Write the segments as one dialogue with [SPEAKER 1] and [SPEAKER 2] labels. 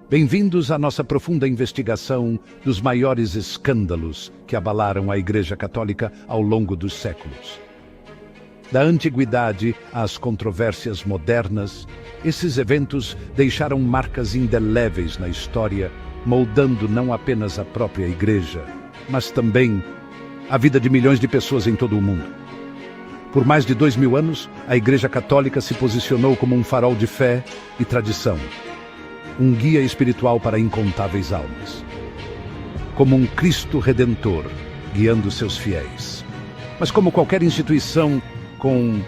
[SPEAKER 1] Bem-vindos à nossa profunda investigação dos maiores escândalos que abalaram a Igreja Católica ao longo dos séculos. Da antiguidade às controvérsias modernas, esses eventos deixaram marcas indeléveis na história, moldando não apenas a própria Igreja, mas também a vida de milhões de pessoas em todo o mundo. Por mais de 2000 anos, a Igreja Católica se posicionou como um farol de fé e tradição, um guia espiritual para incontáveis almas, como um Cristo Redentor guiando seus fiéis. Mas como qualquer instituição com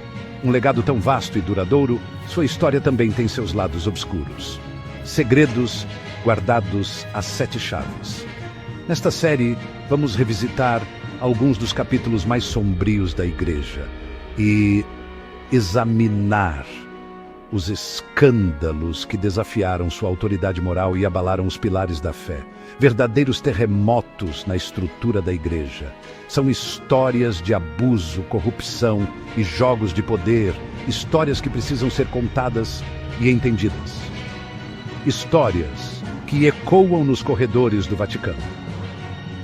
[SPEAKER 1] um legado tão vasto e duradouro, sua história também tem seus lados obscuros. Segredos guardados às 7 chaves. Nesta série, vamos revisitar alguns dos capítulos mais sombrios da Igreja e examinar os escândalos que desafiaram sua autoridade moral e abalaram os pilares da fé. Verdadeiros terremotos na estrutura da Igreja. São histórias de abuso, corrupção e jogos de poder. Histórias que precisam ser contadas e entendidas. Histórias que ecoam nos corredores do Vaticano.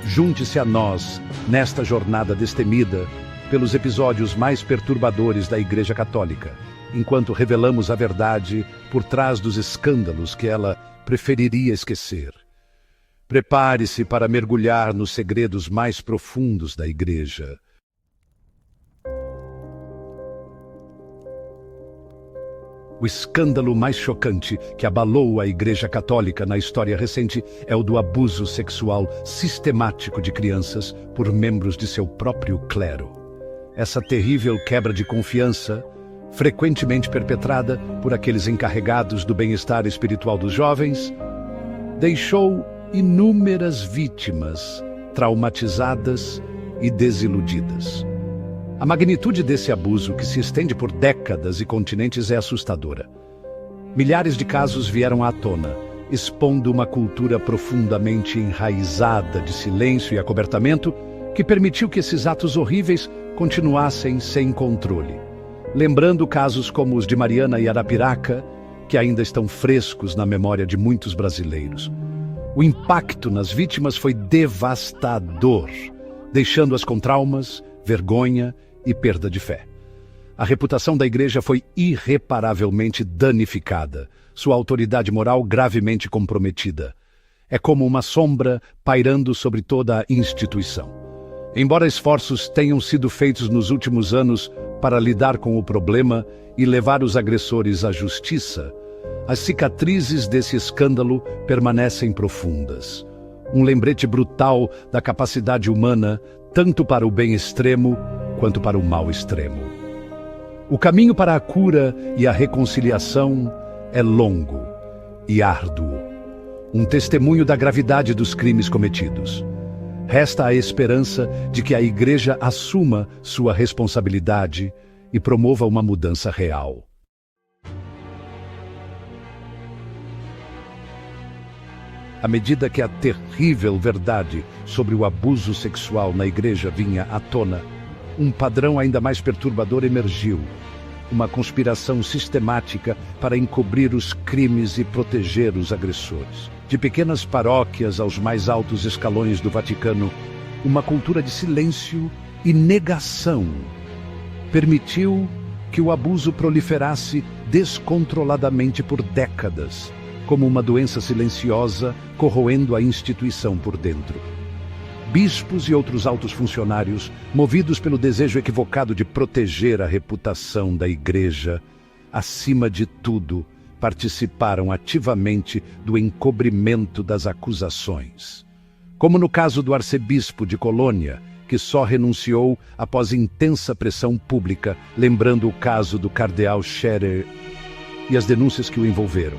[SPEAKER 1] Junte-se a nós nesta jornada destemida pelos episódios mais perturbadores da Igreja Católica, enquanto revelamos a verdade por trás dos escândalos que ela preferiria esquecer. Prepare-se para mergulhar nos segredos mais profundos da Igreja. O escândalo mais chocante que abalou a Igreja Católica na história recente é o do abuso sexual sistemático de crianças por membros de seu próprio clero. Essa terrível quebra de confiança, frequentemente perpetrada por aqueles encarregados do bem-estar espiritual dos jovens, deixou inúmeras vítimas traumatizadas e desiludidas. A magnitude desse abuso, que se estende por décadas e continentes, é assustadora. Milhares de casos vieram à tona, expondo uma cultura profundamente enraizada de silêncio e acobertamento que permitiu que esses atos horríveis continuassem sem controle. Lembrando casos como os de Mariana e Arapiraca, que ainda estão frescos na memória de muitos brasileiros. O impacto nas vítimas foi devastador, deixando-as com traumas, vergonha e perda de fé. A reputação da Igreja foi irreparavelmente danificada, sua autoridade moral gravemente comprometida. É como uma sombra pairando sobre toda a instituição. Embora esforços tenham sido feitos nos últimos anos para lidar com o problema e levar os agressores à justiça, as cicatrizes desse escândalo permanecem profundas. Um lembrete brutal da capacidade humana, tanto para o bem extremo quanto para o mal extremo. O caminho para a cura e a reconciliação é longo e árduo, um testemunho da gravidade dos crimes cometidos. Resta a esperança de que a Igreja assuma sua responsabilidade e promova uma mudança real. À medida que a terrível verdade sobre o abuso sexual na Igreja vinha à tona, um padrão ainda mais perturbador emergiu. Uma conspiração sistemática para encobrir os crimes e proteger os agressores. De pequenas paróquias aos mais altos escalões do Vaticano, uma cultura de silêncio e negação permitiu que o abuso proliferasse descontroladamente por décadas, como uma doença silenciosa corroendo a instituição por dentro. Bispos e outros altos funcionários, movidos pelo desejo equivocado de proteger a reputação da Igreja, acima de tudo, participaram ativamente do encobrimento das acusações. Como no caso do arcebispo de Colônia, que só renunciou após intensa pressão pública, lembrando o caso do cardeal Scherer e as denúncias que o envolveram.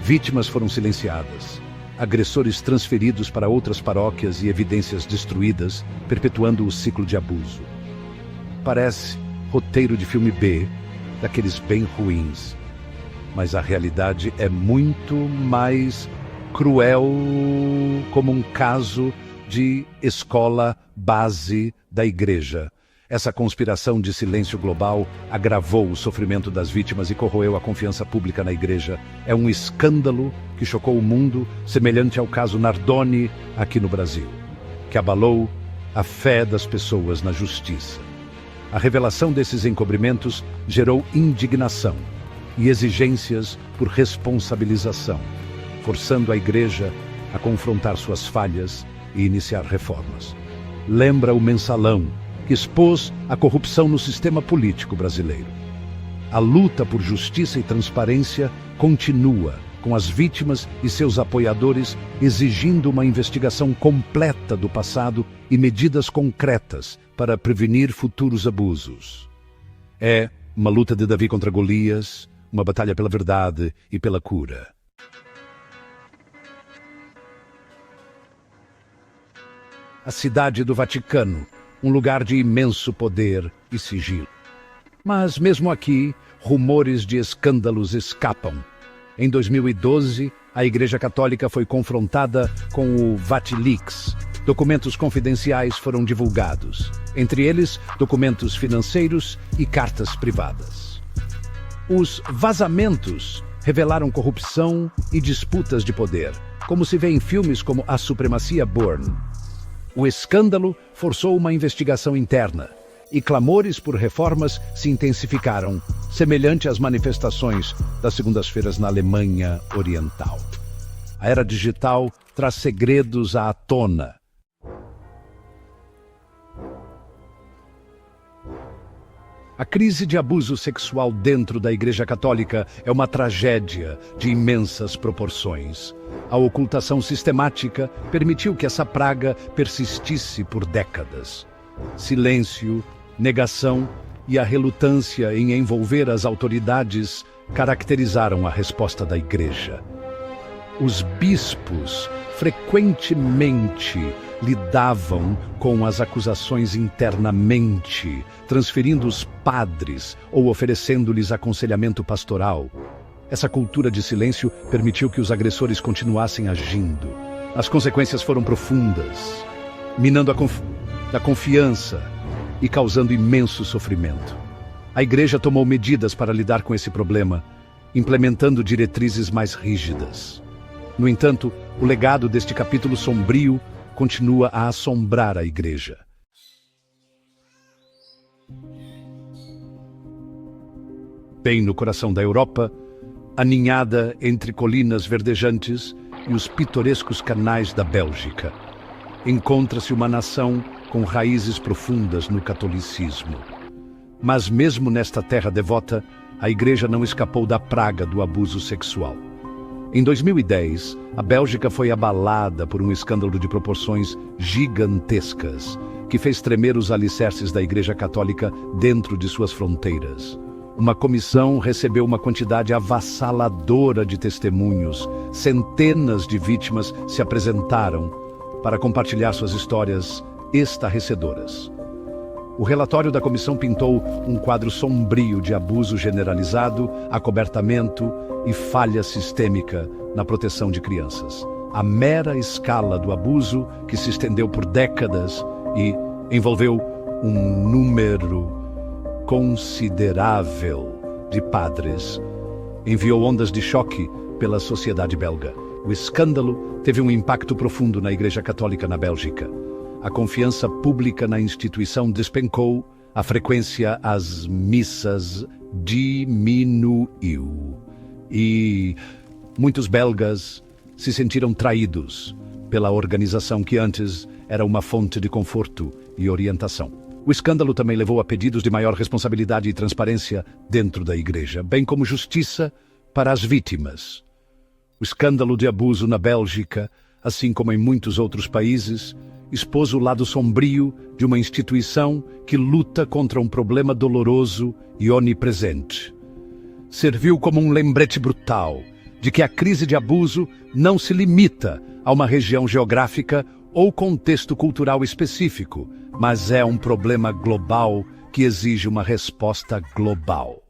[SPEAKER 1] Vítimas foram silenciadas, agressores transferidos para outras paróquias e evidências destruídas, perpetuando o ciclo de abuso. Parece roteiro de filme B, daqueles bem ruins, mas a realidade é muito mais cruel, como um caso de escola base da Igreja. Essa conspiração de silêncio global agravou o sofrimento das vítimas e corroeu a confiança pública na Igreja. É um escândalo que chocou o mundo, semelhante ao caso Nardoni aqui no Brasil, que abalou a fé das pessoas na justiça. A revelação desses encobrimentos gerou indignação e exigências por responsabilização, forçando a Igreja a confrontar suas falhas e iniciar reformas. Lembra o Mensalão, que expôs a corrupção no sistema político brasileiro. A luta por justiça e transparência continua, com as vítimas e seus apoiadores exigindo uma investigação completa do passado e medidas concretas para prevenir futuros abusos. É uma luta de Davi contra Golias, uma batalha pela verdade e pela cura. A cidade do Vaticano, um lugar de imenso poder e sigilo. Mas mesmo aqui, rumores de escândalos escapam. Em 2012, a Igreja Católica foi confrontada com o Vatilix. Documentos confidenciais foram divulgados, entre eles documentos financeiros e cartas privadas. Os vazamentos revelaram corrupção e disputas de poder, como se vê em filmes como A Supremacia Bourne. O escândalo forçou uma investigação interna e clamores por reformas se intensificaram, semelhante às manifestações das segundas-feiras na Alemanha Oriental. A era digital traz segredos à tona. A crise de abuso sexual dentro da Igreja Católica é uma tragédia de imensas proporções. A ocultação sistemática permitiu que essa praga persistisse por décadas. Silêncio, negação e a relutância em envolver as autoridades caracterizaram a resposta da Igreja. Os bispos frequentemente lidavam com as acusações internamente, transferindo os padres ou oferecendo-lhes aconselhamento pastoral. Essa cultura de silêncio permitiu que os agressores continuassem agindo. As consequências foram profundas, minando a confiança e causando imenso sofrimento. A Igreja tomou medidas para lidar com esse problema, implementando diretrizes mais rígidas. No entanto, o legado deste capítulo sombrio continua a assombrar a Igreja. Bem no coração da Europa, aninhada entre colinas verdejantes e os pitorescos canais da Bélgica, encontra-se uma nação com raízes profundas no catolicismo. Mas mesmo nesta terra devota, a Igreja não escapou da praga do abuso sexual. Em 2010, a Bélgica foi abalada por um escândalo de proporções gigantescas, que fez tremer os alicerces da Igreja Católica dentro de suas fronteiras. Uma comissão recebeu uma quantidade avassaladora de testemunhos. Centenas de vítimas se apresentaram para compartilhar suas histórias estarrecedoras. O relatório da comissão pintou um quadro sombrio de abuso generalizado, acobertamento e falha sistêmica na proteção de crianças. A mera escala do abuso, que se estendeu por décadas e envolveu um número considerável de padres, enviou ondas de choque pela sociedade belga. O escândalo teve um impacto profundo na Igreja Católica na Bélgica. A confiança pública na instituição despencou, a frequência às missas diminuiu. E muitos belgas se sentiram traídos pela organização que antes era uma fonte de conforto e orientação. O escândalo também levou a pedidos de maior responsabilidade e transparência dentro da Igreja, bem como justiça para as vítimas. O escândalo de abuso na Bélgica, assim como em muitos outros países, expôs o lado sombrio de uma instituição que luta contra um problema doloroso e onipresente. Serviu como um lembrete brutal de que a crise de abuso não se limita a uma região geográfica ou contexto cultural específico, mas é um problema global que exige uma resposta global.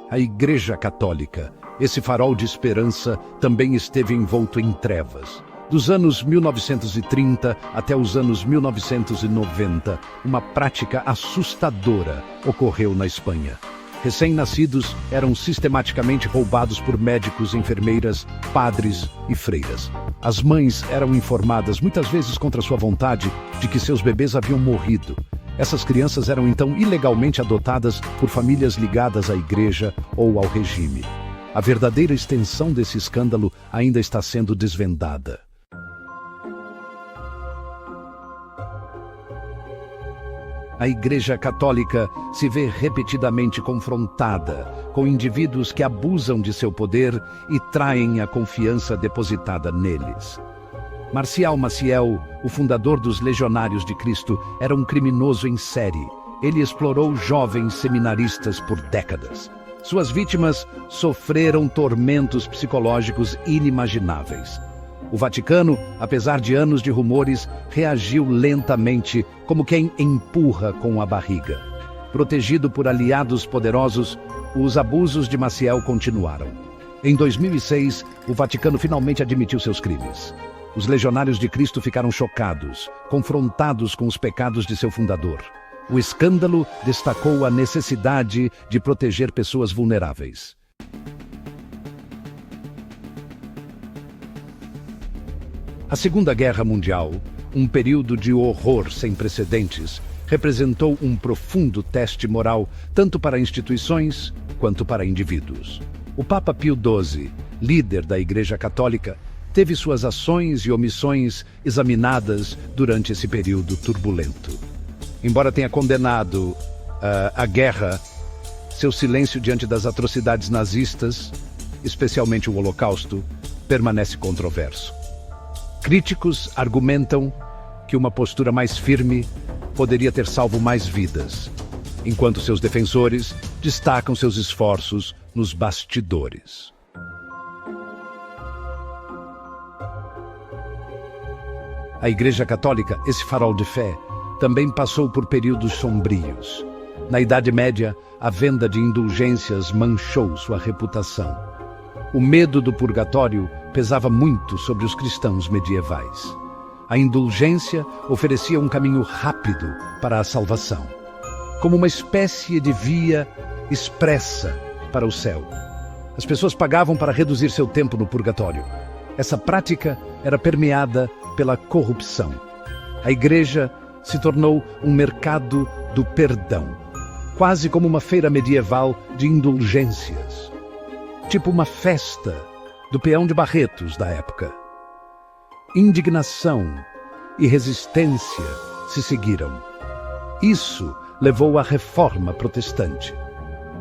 [SPEAKER 1] A Igreja Católica, esse farol de esperança, também esteve envolto em trevas. Dos anos 1930 até os anos 1990, uma prática assustadora ocorreu na Espanha. Recém-nascidos eram sistematicamente roubados por médicos, enfermeiras, padres e freiras. As mães eram informadas, muitas vezes contra sua vontade, de que seus bebês haviam morrido. Essas crianças eram então ilegalmente adotadas por famílias ligadas à igreja ou ao regime. A verdadeira extensão desse escândalo ainda está sendo desvendada. A Igreja Católica se vê repetidamente confrontada com indivíduos que abusam de seu poder e traem a confiança depositada neles. Marcial Maciel, o fundador dos Legionários de Cristo, era um criminoso em série. Ele explorou jovens seminaristas por décadas. Suas vítimas sofreram tormentos psicológicos inimagináveis. O Vaticano, apesar de anos de rumores, reagiu lentamente, como quem empurra com a barriga. Protegido por aliados poderosos, os abusos de Maciel continuaram. Em 2006, o Vaticano finalmente admitiu seus crimes. Os Legionários de Cristo ficaram chocados, confrontados com os pecados de seu fundador. O escândalo destacou a necessidade de proteger pessoas vulneráveis. A Segunda Guerra Mundial, um período de horror sem precedentes, representou um profundo teste moral tanto para instituições quanto para indivíduos. O Papa Pio XII, líder da Igreja Católica, teve suas ações e omissões examinadas durante esse período turbulento. Embora tenha condenado a guerra, seu silêncio diante das atrocidades nazistas, especialmente o Holocausto, permanece controverso. Críticos argumentam que uma postura mais firme poderia ter salvo mais vidas, enquanto seus defensores destacam seus esforços nos bastidores. A Igreja Católica, esse farol de fé, também passou por períodos sombrios. Na Idade Média, a venda de indulgências manchou sua reputação. O medo do purgatório pesava muito sobre os cristãos medievais. A indulgência oferecia um caminho rápido para a salvação, como uma espécie de via expressa para o céu. As pessoas pagavam para reduzir seu tempo no purgatório. Essa prática era permeada pela corrupção. A igreja se tornou um mercado do perdão, quase como uma feira medieval de indulgências, tipo uma festa do peão de Barretos da época. Indignação e resistência se seguiram. Isso levou à Reforma Protestante,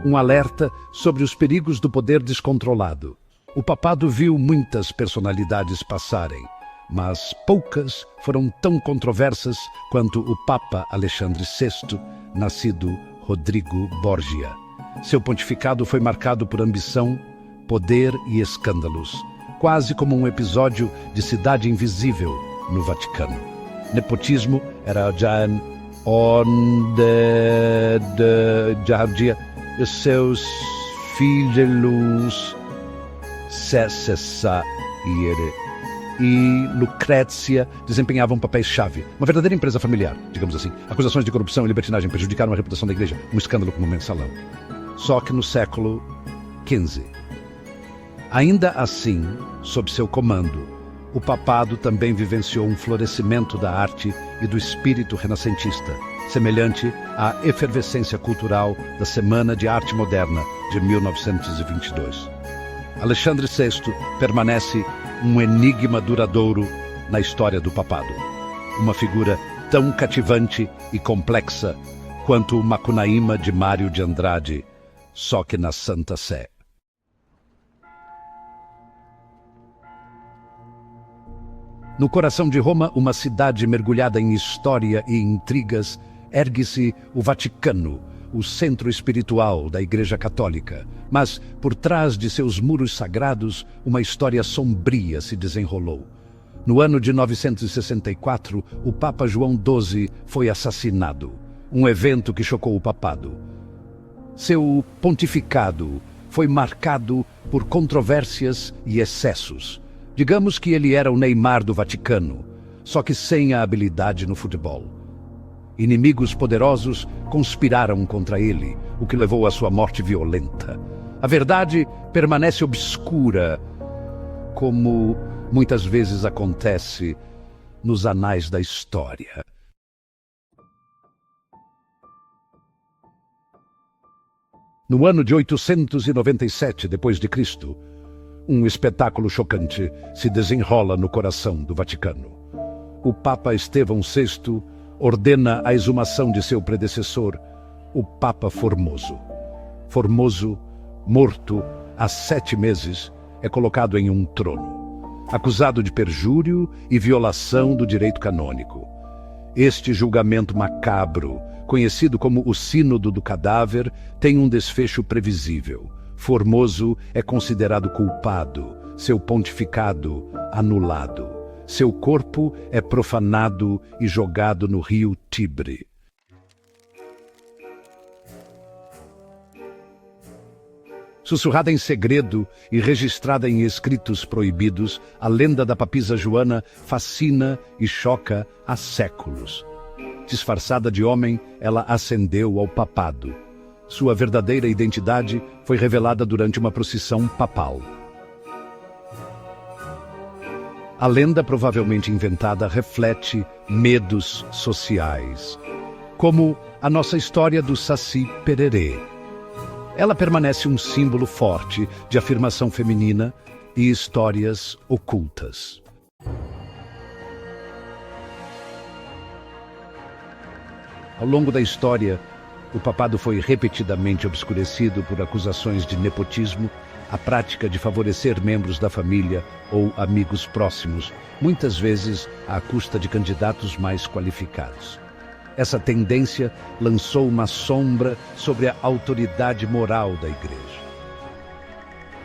[SPEAKER 1] um alerta sobre os perigos do poder descontrolado. O papado viu muitas personalidades passarem, mas poucas foram tão controversas quanto o Papa Alexandre VI, nascido Rodrigo Borgia. Seu pontificado foi marcado por ambição, poder e escândalos, quase como um episódio de Cidade Invisível no Vaticano. Nepotismo era já onde havia os seus filhos César e Lucrécia desempenhavam papéis-chave. Uma verdadeira empresa familiar, digamos assim. Acusações de corrupção e libertinagem prejudicaram a reputação da igreja. Um escândalo como o mensalão. Só que no século XV. Ainda assim, sob seu comando, o papado também vivenciou um florescimento da arte e do espírito renascentista, semelhante à efervescência cultural da Semana de Arte Moderna de 1922. Alexandre VI permanece um enigma duradouro na história do papado. Uma figura tão cativante e complexa quanto o Macunaíma de Mário de Andrade, só que na Santa Sé. No coração de Roma, uma cidade mergulhada em história e intrigas, ergue-se o Vaticano, o centro espiritual da Igreja Católica. Mas, por trás de seus muros sagrados, uma história sombria se desenrolou. No ano de 964, o Papa João XII foi assassinado, um evento que chocou o papado. Seu pontificado foi marcado por controvérsias e excessos, Digamos que ele era o Neymar do Vaticano, só que sem a habilidade no futebol. Inimigos poderosos conspiraram contra ele, o que levou à sua morte violenta. A verdade permanece obscura, como muitas vezes acontece nos anais da história. No ano de 897 d.C., um espetáculo chocante se desenrola no coração do Vaticano. O Papa Estevão VI ordena a exumação de seu predecessor, o Papa Formoso. Formoso, morto há 7 meses, é colocado em um trono, acusado de perjúrio e violação do direito canônico. Este julgamento macabro, conhecido como o Sínodo do Cadáver, tem um desfecho previsível. Formoso é considerado culpado, seu pontificado anulado. Seu corpo é profanado e jogado no rio Tibre. Sussurrada em segredo e registrada em escritos proibidos, a lenda da papisa Joana fascina e choca há séculos. Disfarçada de homem, ela ascendeu ao papado. Sua verdadeira identidade foi revelada durante uma procissão papal. A lenda, provavelmente inventada, reflete medos sociais, como a nossa história do Saci Pererê. Ela permanece um símbolo forte de afirmação feminina e histórias ocultas. Ao longo da história, o papado foi repetidamente obscurecido por acusações de nepotismo, a prática de favorecer membros da família ou amigos próximos, muitas vezes à custa de candidatos mais qualificados. Essa tendência lançou uma sombra sobre a autoridade moral da Igreja.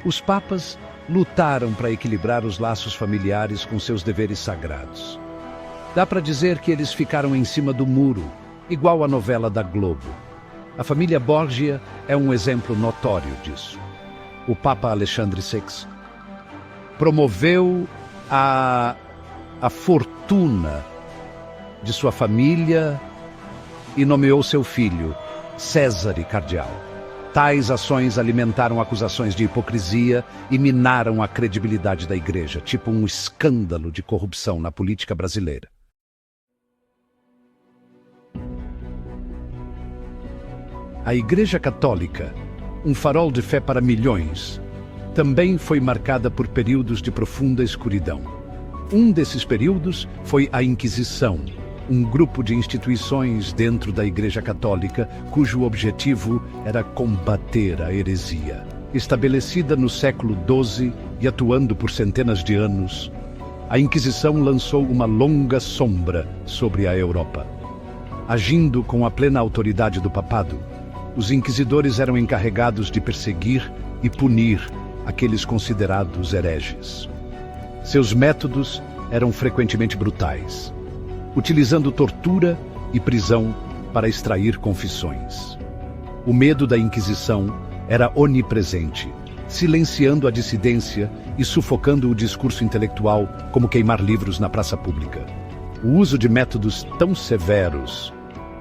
[SPEAKER 1] Os papas lutaram para equilibrar os laços familiares com seus deveres sagrados. Dá para dizer que eles ficaram em cima do muro, igual à novela da Globo. A família Borgia é um exemplo notório disso. O Papa Alexandre VI promoveu a fortuna de sua família e nomeou seu filho, Césare cardeal. Tais ações alimentaram acusações de hipocrisia e minaram a credibilidade da Igreja, tipo um escândalo de corrupção na política brasileira. A Igreja Católica, um farol de fé para milhões, também foi marcada por períodos de profunda escuridão. Um desses períodos foi a Inquisição, um grupo de instituições dentro da Igreja Católica cujo objetivo era combater a heresia. Estabelecida no século XII e atuando por centenas de anos, a Inquisição lançou uma longa sombra sobre a Europa. Agindo com a plena autoridade do papado, os inquisidores eram encarregados de perseguir e punir aqueles considerados hereges. Seus métodos eram frequentemente brutais, utilizando tortura e prisão para extrair confissões. O medo da Inquisição era onipresente, silenciando a dissidência e sufocando o discurso intelectual, como queimar livros na praça pública. O uso de métodos tão severos,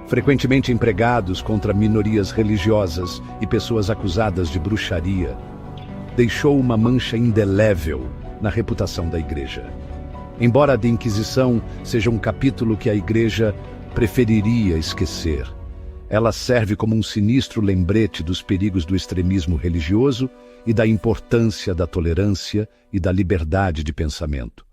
[SPEAKER 1] frequentemente empregados contra minorias religiosas e pessoas acusadas de bruxaria, deixou uma mancha indelével na reputação da Igreja. Embora a Inquisição seja um capítulo que a Igreja preferiria esquecer, ela serve como um sinistro lembrete dos perigos do extremismo religioso e da importância da tolerância e da liberdade de pensamento.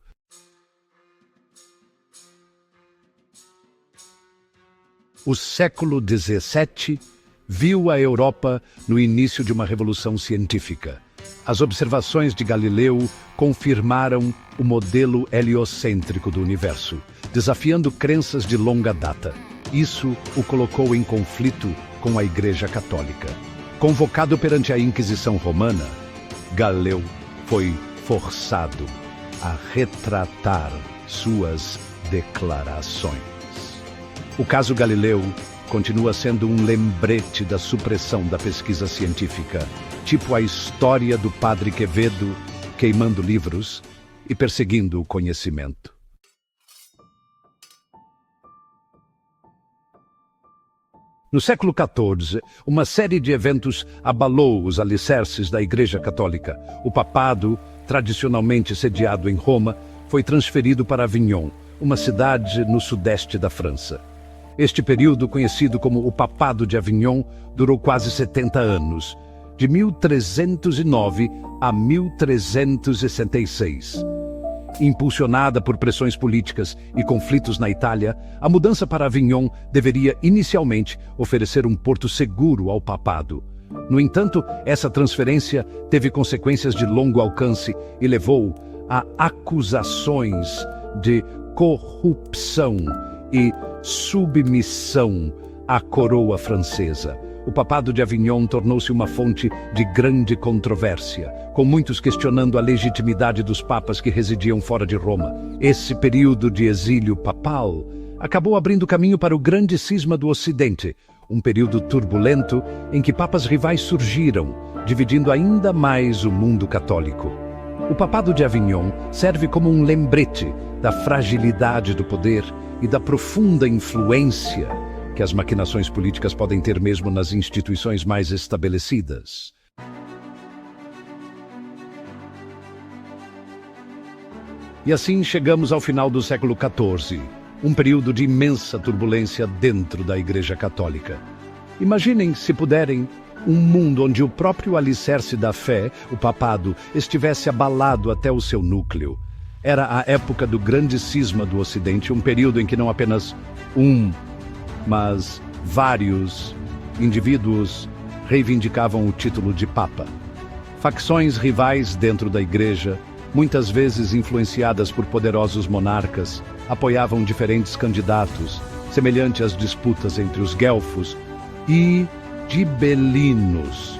[SPEAKER 1] O século XVII viu a Europa no início de uma revolução científica. As observações de Galileu confirmaram o modelo heliocêntrico do universo, desafiando crenças de longa data. Isso o colocou em conflito com a Igreja Católica. Convocado perante a Inquisição Romana, Galileu foi forçado a retratar suas declarações. O caso Galileu continua sendo um lembrete da supressão da pesquisa científica, tipo a história do padre Quevedo queimando livros e perseguindo o conhecimento. No século XIV, uma série de eventos abalou os alicerces da Igreja Católica. O papado, tradicionalmente sediado em Roma, foi transferido para Avignon, uma cidade no sudeste da França. Este período, conhecido como o Papado de Avignon, durou quase 70 anos, de 1309 a 1366. Impulsionada por pressões políticas e conflitos na Itália, a mudança para Avignon deveria inicialmente oferecer um porto seguro ao papado. No entanto, essa transferência teve consequências de longo alcance e levou a acusações de corrupção e submissão à coroa francesa. O Papado de Avignon tornou-se uma fonte de grande controvérsia, com muitos questionando a legitimidade dos papas que residiam fora de Roma. Esse período de exílio papal acabou abrindo caminho para o grande cisma do Ocidente, um período turbulento em que papas rivais surgiram, dividindo ainda mais o mundo católico. O Papado de Avignon serve como um lembrete da fragilidade do poder e da profunda influência que as maquinações políticas podem ter mesmo nas instituições mais estabelecidas. E assim chegamos ao final do século XIV, um período de imensa turbulência dentro da Igreja Católica. Imaginem, se puderem, um mundo onde o próprio alicerce da fé, o papado, estivesse abalado até o seu núcleo. Era a época do grande cisma do Ocidente, um período em que não apenas mas vários indivíduos reivindicavam o título de Papa. Facções rivais dentro da Igreja, muitas vezes influenciadas por poderosos monarcas, apoiavam diferentes candidatos, semelhante às disputas entre os guelfos e gibelinos.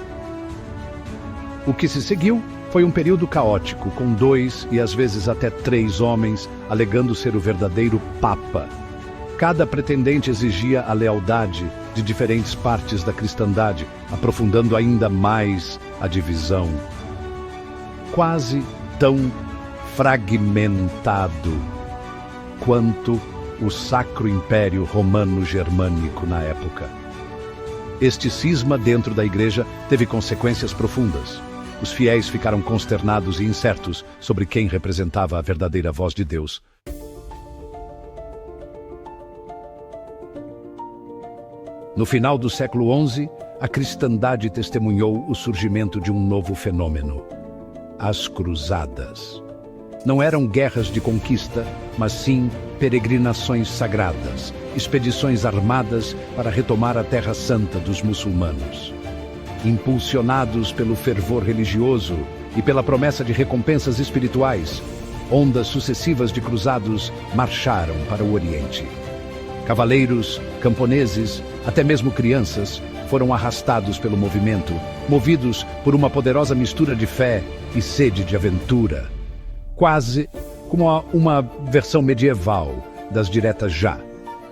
[SPEAKER 1] O que se seguiu foi um período caótico, com 2 e às vezes até 3 homens alegando ser o verdadeiro Papa. Cada pretendente exigia a lealdade de diferentes partes da cristandade, aprofundando ainda mais a divisão. Quase tão fragmentado quanto o Sacro Império Romano-Germânico na época. Este cisma dentro da Igreja teve consequências profundas. Os fiéis ficaram consternados e incertos sobre quem representava a verdadeira voz de Deus. No final do século XI, a cristandade testemunhou o surgimento de um novo fenômeno: as cruzadas. Não eram guerras de conquista, mas sim peregrinações sagradas, expedições armadas para retomar a Terra Santa dos muçulmanos. Impulsionados pelo fervor religioso e pela promessa de recompensas espirituais, ondas sucessivas de cruzados marcharam para o Oriente. Cavaleiros, camponeses, até mesmo crianças, foram arrastados pelo movimento, movidos por uma poderosa mistura de fé e sede de aventura. Quase como uma versão medieval das diretas já.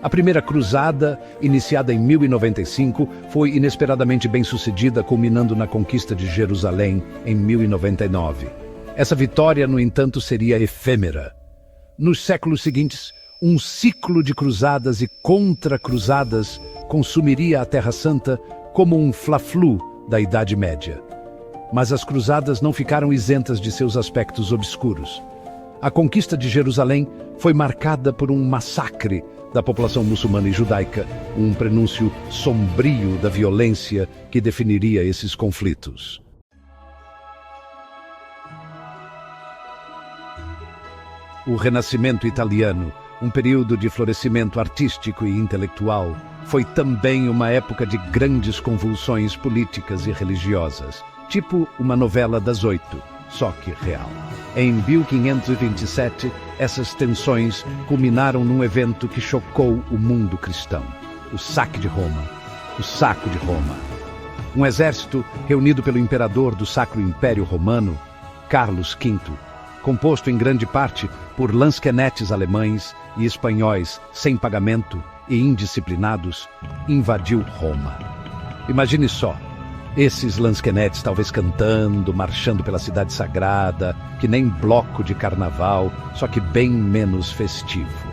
[SPEAKER 1] A primeira cruzada, iniciada em 1095, foi inesperadamente bem-sucedida, culminando na conquista de Jerusalém em 1099. Essa vitória, no entanto, seria efêmera. Nos séculos seguintes, um ciclo de cruzadas e contra-cruzadas consumiria a Terra Santa como um fla-flu da Idade Média. Mas as cruzadas não ficaram isentas de seus aspectos obscuros. A conquista de Jerusalém foi marcada por um massacre da população muçulmana e judaica, um prenúncio sombrio da violência que definiria esses conflitos. O Renascimento italiano, um período de florescimento artístico e intelectual, foi também uma época de grandes convulsões políticas e religiosas, tipo uma novela das 8, só que real. Em 1527, essas tensões culminaram num evento que chocou o mundo cristão: o saque de Roma, o saco de Roma. Um exército reunido pelo imperador do Sacro Império Romano, Carlos V, composto em grande parte por lansquenetes alemães e espanhóis sem pagamento e indisciplinados, invadiu Roma. Imagine só, Esses lansquenetes talvez cantando, marchando pela cidade sagrada, que nem bloco de carnaval, só que bem menos festivo.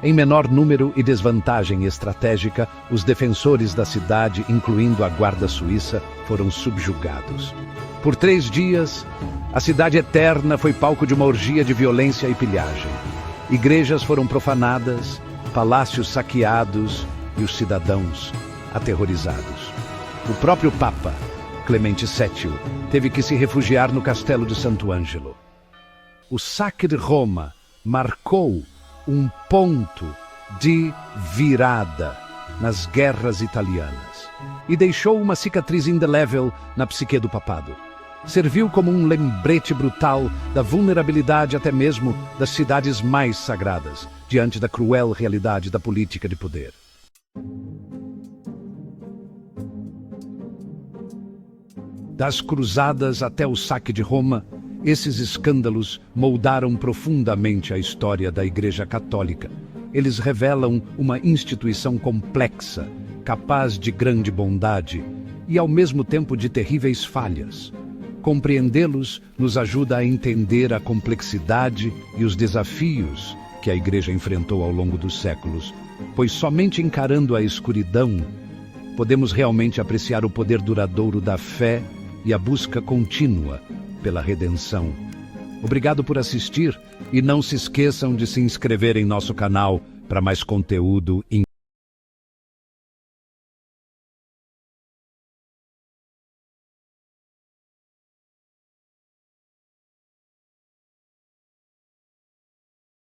[SPEAKER 1] Em menor número e desvantagem estratégica, os defensores da cidade, incluindo a guarda suíça, foram subjugados. Por 3 dias, a cidade eterna foi palco de uma orgia de violência e pilhagem. Igrejas foram profanadas, palácios saqueados e os cidadãos aterrorizados. O próprio Papa, Clemente VII, teve que se refugiar no castelo de Santo Ângelo. O saque de Roma marcou um ponto de virada nas guerras italianas e deixou uma cicatriz indelével na psique do papado. Serviu como um lembrete brutal da vulnerabilidade até mesmo das cidades mais sagradas, diante da cruel realidade da política de poder. Das cruzadas até o saque de Roma, esses escândalos moldaram profundamente a história da Igreja Católica. Eles revelam uma instituição complexa, capaz de grande bondade e ao mesmo tempo de terríveis falhas. Compreendê-los nos ajuda a entender a complexidade e os desafios que a Igreja enfrentou ao longo dos séculos, pois somente encarando a escuridão podemos realmente apreciar o poder duradouro da fé e a busca contínua pela redenção. Obrigado por assistir e não se esqueçam de se inscrever em nosso canal para mais conteúdo incrível.